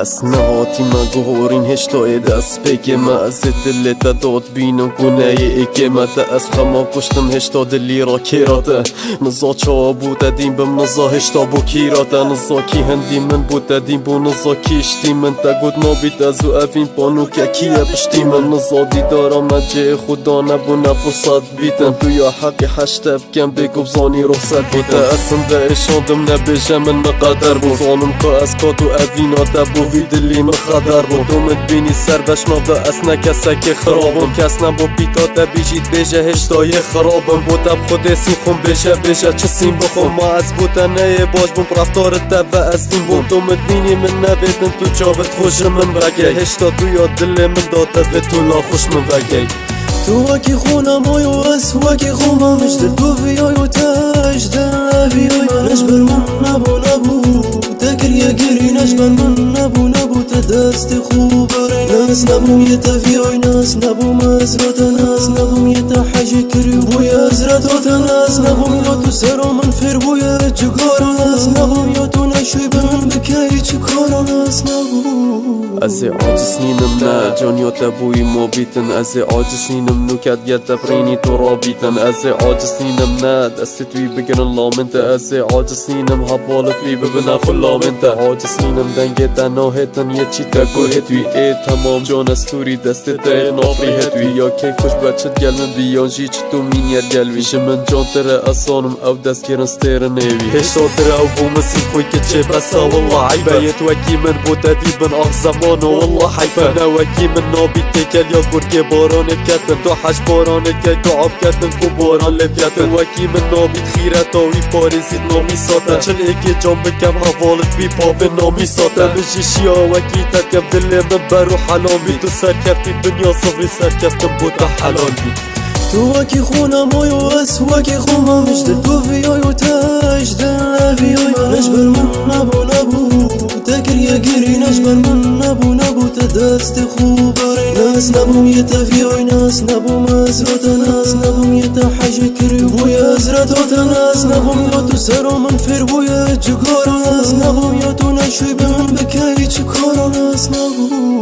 دست نهاتی من گوهورین هشتای دست بگه من از دلتا داد بینم گونه ایگه من دست خما کشتم هشتا دلی را کیراده نزا چا بود دیم بم نزا هشتا بو کیراده نزا کی هندی من بود دیم بو نزا کیشتی من تا گود نابید از او اوین بانو که کیه پشتی من نزا دیدارم نجه خدا نبو نفرصد بیتن تو یا حقی حشتف کم بگو بزانی رخصت بیتن اصلا ده اشاندم نبیجه من مقدر بود زانم که از کادو اوینا دبو ویدلی مقدر بود دومت بینی سر بشناده اصنا کسا که خرابم کس نبو بیتا دبیجید بیجه هشتای خرابم بودم خود سین خون بیجه چه سین بخون ما از بودن نه باش بوم رفتارت دبه از دین بود دومت بینی من نبیدن تو جابت خوش من وگه هشتا تو یا دل من داده به تو لا خوش من وگه تو وکی خونم آیو از وکی خونم اشتر تو بیایو تشتر بیای نشبر من نبو تکریه گری نشبر من نبو تدست خوب بری ناس نبو یتفیای ناس نبو مزرات ناس نبو یتحجی کری بوی ازرات ناس نبو یا تو سرا من فر بوی جگار ناس نبو یا تو نشوی بمن بکی چکار ناس نبو از عاجز نینم نه جانیات بوی ما بیتن از عاجز نینم نوکت گرد برینی تو را بیتن از عاجز نینم نه دست توی بگرن لامنت از عاجز نینم حوالت بی ببنا خلامنت عاجز نینم دنگ دناهتن یه چی تگوه توی ای تمام جان استوری دست ده نافری هتوی یا که خوش بچت گلمن بیان جی چی تو مینیر گلوی شمن جان تره اصانم او دست گرن ستیر نیوی هشتا تره او بومسی خوی که چه بسا والله عیبه یت وکی من بود دیبن آخ زمانو والله حیفه نوکی من نابید تکل یا برگه بارانت کتن تو حش بارانت که تو عب کتن کو باران لفیتن وکی من نابید خیرت آوی پارزید نامی ساتن چل ایگه جام بکم حوالت بی پا به نامی ساتن بجیشی وکی ترکم دل من برو حلال بی تو سر کفتی دنیا صبری سر کفتم بودا حلال بی تو وکی خونم آیو از وکی خونم اشتر تو بیایو تشتر بیای نشبر من نبو تکریه گری نشبر من نبو تدست خوب بری ناس نبو یتفیای ناس نبو مزرات ناس نبو یتحجی کری بوی ازرات ناس نبو یا تو سرا من فر بوی جگار ناس نبو یا تو نشوی بمن بکی چکار ناس نبو